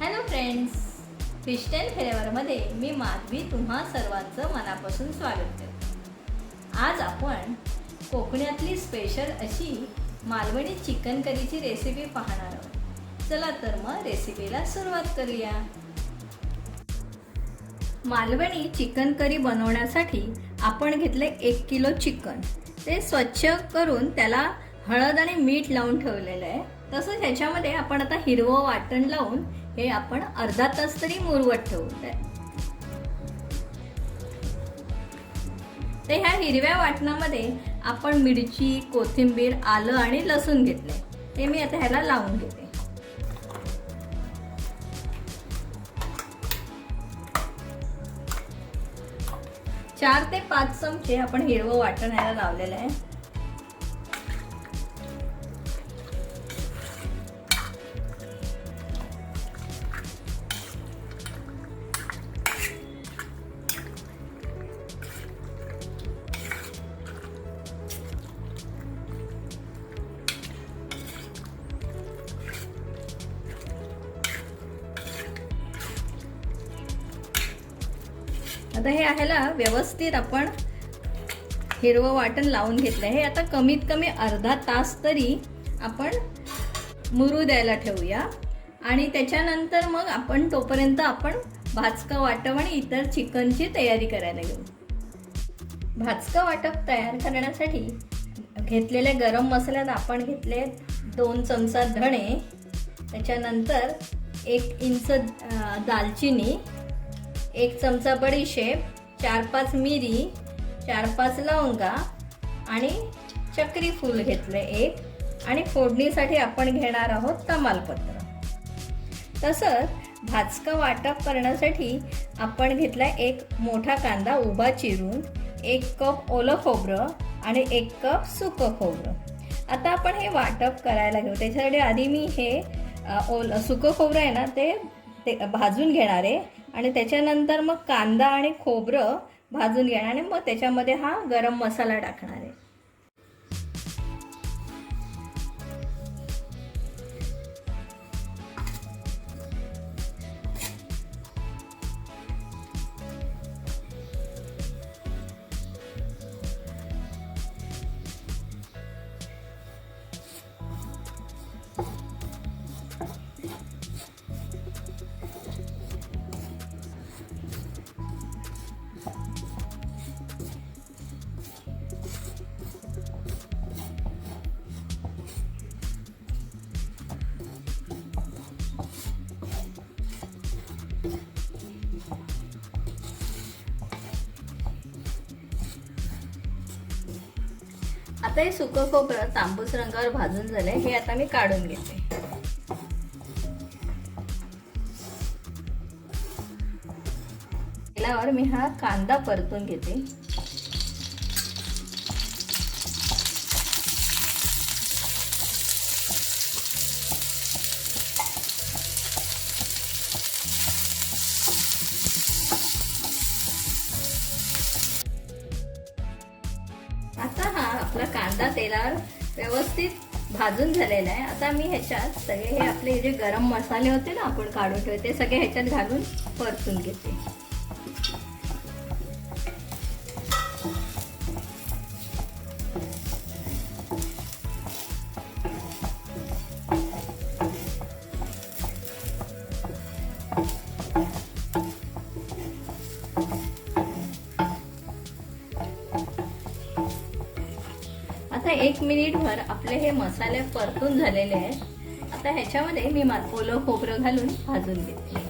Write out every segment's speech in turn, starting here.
Hello friends, fish tail फ्लेवरमध्ये मी माधवी तुम्हा सर्वांचं मनापासून स्वागत करते। आज आपण कोकणातली स्पेशल अशी मालवणी चिकन करीची रेसिपी पाहणार आहोत। चला तर मग रेसिपीला सुरुवात करूया। मालवणी चिकन करी बनवण्यासाठी आपण घेतले 1 किलो चिकन। ते स्वच्छ करून त्याला हळद आणि मीठ लावून ठेवलेलं आहे। तसंच ह्याच्यामध्ये आपण आता हिरवं वाटण लावून हे आपण अर्धा तास तरी मुरवत ठेवू। ते ह्या हिरव्या वाटणामध्ये आपण मिरची, कोथिंबीर, आलं आणि लसूण घेतले। ते मी आता ह्याला लावून घेते। चार ते 5 चमचे आपण हिरवं वाटण ह्याला लावलेलं आहे। आता हे ह्याला व्यवस्थित आपण हिरवं वाटण लावून घेतलं। हे आता कमीत कमी अर्धा तास तरी आपण मुरू द्यायला ठेवूया आणि त्याच्यानंतर मग आपण तोपर्यंत आपण भाजका वाटप आणि इतर चिकनची तयारी करायला घेऊ। भाजका वाटप तयार करण्यासाठी घेतलेले गरम मसाल्यात आपण घेतले 2 चमचा धणे, त्याच्यानंतर 1 इंच दालचिनी, 1 चमचा बडीशेप, 4-5 मिरी, 4-5 लवंगा आणि चक्री फूल घेतले 1 आणि फोडणीसाठी आपण घेणार आहोत तमालपत्र। तसंच भाजका वाटप करण्यासाठी आपण घेतला 1 मोठा कांदा उभा चिरून, 1 कप ओलं खोबरं आणि 1 कप सुकं खोबरं। आता आपण हे वाटप करायला घेऊ। त्याच्यासाठी आधी मी हे सुकं खोबरं आहे ना ते भाजून घेणार आहे आणि त्याच्यानंतर मग कांदा आणि खोबरं भाजून घेणार आणि मग त्याच्यामध्ये हा गरम मसाला टाकणार आहे। आता हे सुकं खोबरं तांबूस रंगावर भाजून झाले। हे आता मी काढून घेते। तेलावर मी हा कांदा परतून घेते। आता हा आपला कांदा तेलावर व्यवस्थित भाजून झालेला आहे। आता मी ह्याच्यात सगळे हे आपले जे गरम मसाले होते ना आपण काढून ठेवले ते सगळे ह्याच्यात घालून परतून घेते। आता 1 मिनिटभर आपले हे मसाले परतून झालेले आहेत। आता ह्याच्यामध्ये मी ओलं खोबरं घालून भाजून घेते।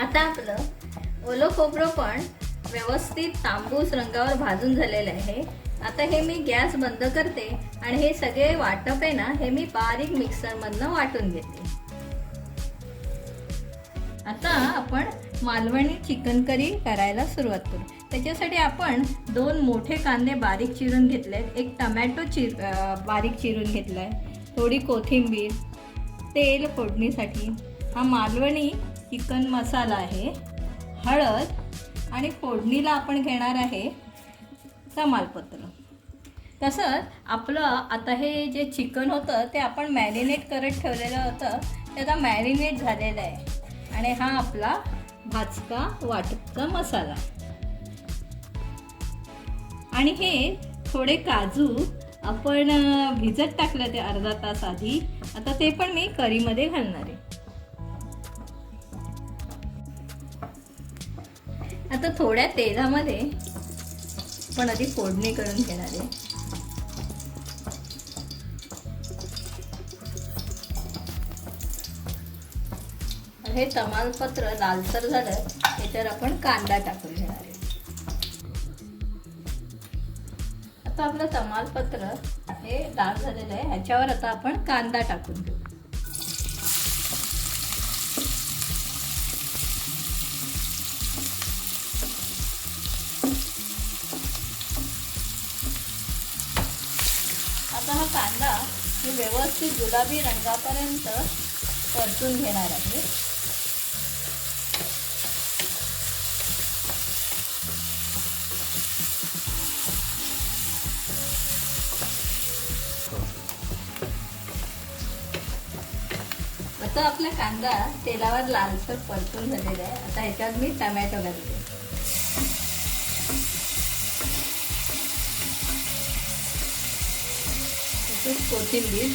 आता आपलं ओलं खोबरं पण व्यवस्थित तांबूस रंगावर भाजून झालेलं आहे। आता हे मी गॅस बंद करते आणि हे सगळे वाटप आहे ना हे मी बारीक मिक्सर मधनं वाटून घेते। आता आपण मालवणी चिकन करी करायला सुरुवात करू. त्याच्यासाठी आपण 2 मोठे कांदे बारीक चिरून घेतले आहेत, एक टमॅटो बारीक चिरून घेतला आहे, थोडी कोथिंबीर, तेल फोडणीसाठी, हा मालवणी चिकन मसाला आहे, हळद आणि फोडणीला आपण घेणार आहे तमालपत्र. तसंच आपलं आता हे जे चिकन होतं ते आपण मॅरिनेट करत ठेवलेलं होतं, ते आता मॅरिनेट झालेलं आहे. आणि हा आपला भाजका वाटपचा मसाला. आणि हे थोडे काजू आपण भिजत टाकलं ते अर्धा तास आधी, आता ते पण मी करीमध्ये घालणार आहे. आता थोड्या तेलामध्ये पण आधी फोडणी करून घेणार आहे. हे तमालपत्र लालसर झालं त्याच्यावर आपण कांदा टाकून घेणार आहे. आता आपलं तमालपत्र हे लाल झालेलं आहे, ह्याच्यावर आता आपण कांदा टाकून घेऊ. आता हा कांदा मी व्यवस्थित गुलाबी रंगापर्यंत परतून घेणार आहे. आता आपला कांदा तेलावर लालसर परतून झालेला आहे. आता ह्याच्यात मी टमॅटो घालते. कोथिंबीर,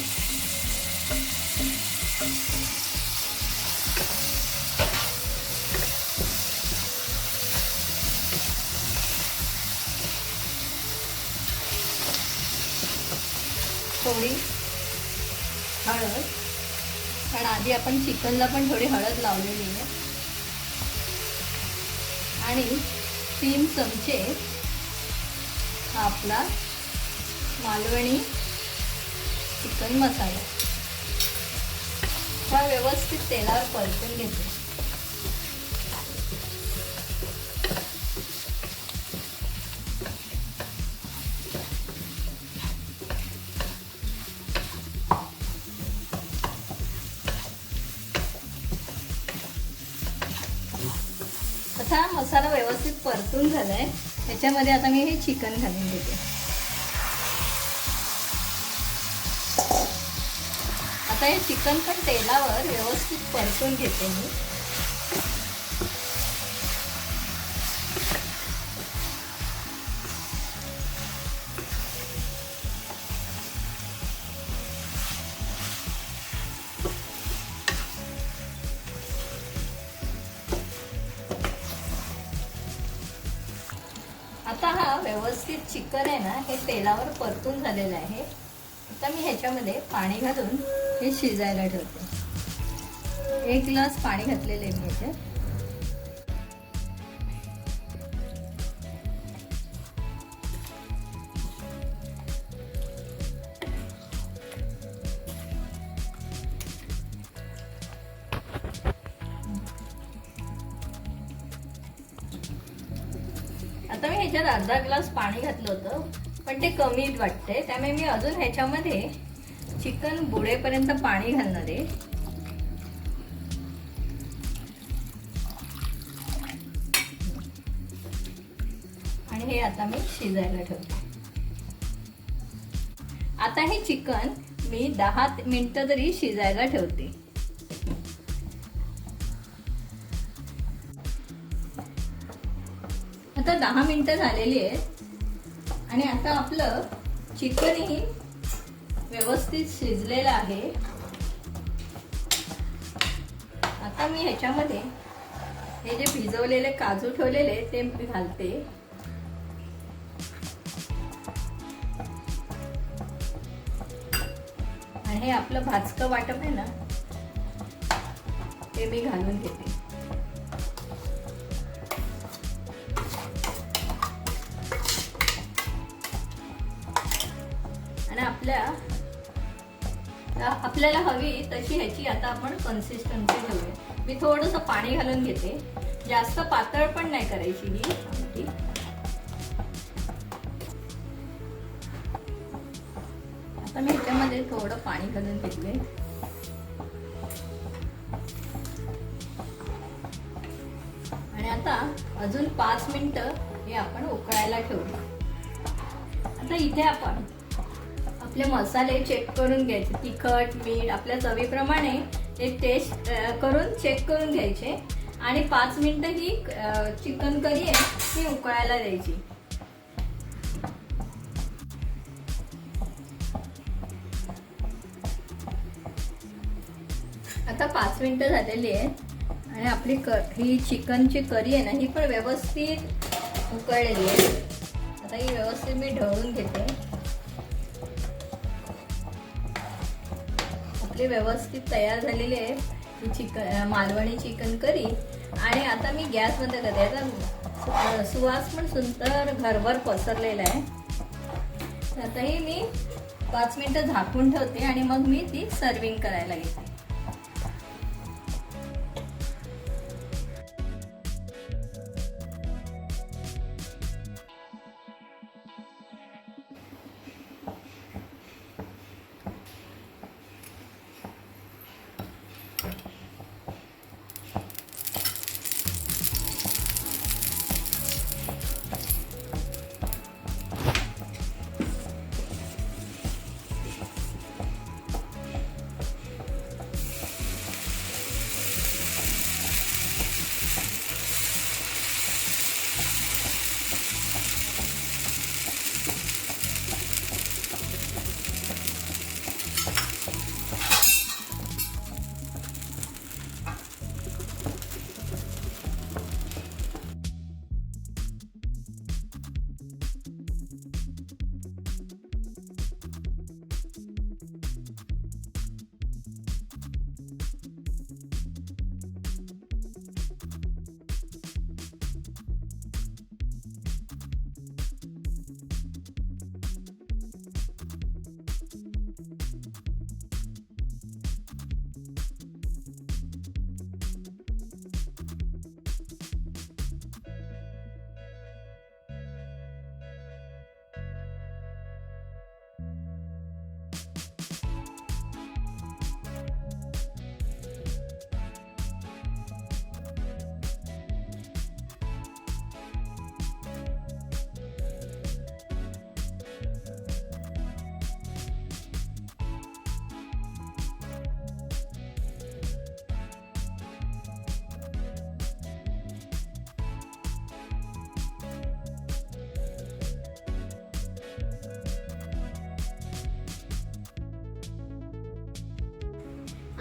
थोडी हळद, कारण आधी आपण चिकनला पण थोडी हळद लावलेली आहे. आणि 3 चमचे हा आपला मालवणी चिकन मसाला. हा व्यवस्थित तेलावर परतून घेते. आता हा मसाला व्यवस्थित परतून झालाय, त्याच्यामध्ये आता मी हे चिकन घालून घेते. आता हे चिकन पण तेलावर व्यवस्थित परतून घेते मी. आता हा व्यवस्थित चिकन आहे ना, हे तेलावर परतून झालेलं आहे. आता मी ह्याच्यामध्ये पाणी घालून हे शिजायला ठेवते. 1 ग्लास पाणी घातलेलं आहे मी ह्याच्यात. आता मी ह्याच्यात अर्धा ग्लास पाणी घातलं होतं, पण ते कमी वाटते, त्यामुळे मी अजून ह्याच्यामध्ये चिकन बुडेपर्यंत पाणी घालणार आहे. आणि हे आता मी शिजायला ठेवते. आता हे चिकन मी 10 मिनिटं तरी शिजायला ठेवते. आता 10 मिनिटं झालेली आहेत आणि आता आपलं चिकनही व्यवस्थित शिजलेलं आहे. आता मी ह्याच्यामध्ये हे जे भिजवलेले काजू ठेवलेले ते मी घालते. आणि हे आपलं भाजकं वाटप आहे ना, ते मी घालून घेते. आणि आपल्याला हवी तशी ह्याची आता आपण कन्सिस्टन्सी ठेवूया. मी थोडंसं पाणी घालून घेते जास्त पातळ पण नाही करायची ही आमटी. आता मी ह्याच्यामध्ये थोडं पाणी घालून घेतले. आणि आता अजून 5 मिनिटं हे आपण उकळायला ठेवू. आता इथे आपण आपले मसाले चेक करून घ्यायचे. तिखट, मीठ आपल्या चवीप्रमाणे ते टेस्ट करून चेक करून घ्यायचे. आणि 5 मिनिटं ही चिकन करी आहे ती उकळायला द्यायची. आता 5 मिनिटं झालेली आहे आणि आपली ही चिकनची करी आहे ना, ही पण व्यवस्थित उकळलेली आहे. आता ही व्यवस्थित मी ढवळून घेते. आपली व्यवस्थित तयार झालेली आहे ही मालवणी चिकन करी. आणि आता मी गॅस बंद करते. आता सुवास पण सुंदर घरभर पसरलेला आहे. आता ही मी 5 मिनिटं झाकून ठेवते आणि मग मी ती सर्विंग करायला घेते.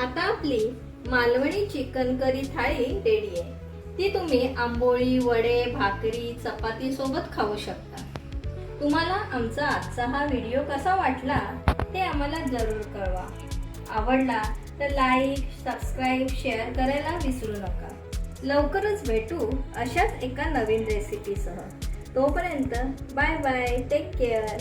आता आपली मालवणी चिकन करी थाळी रेडी आहे. ती तुम्ही आंबोळी, वडे, भाकरी, चपाती सोबत खाऊ शकता. तुम्हाला आमचा आजचा हा व्हिडिओ कसा वाटला ते आम्हाला जरूर कळवा. आवडला तर लाईक, सबस्क्राईब, शेअर करायला विसरू नका. लवकरच भेटू अशाच एका नवीन रेसिपीसह. तोपर्यंत बाय बाय, टेक केअर.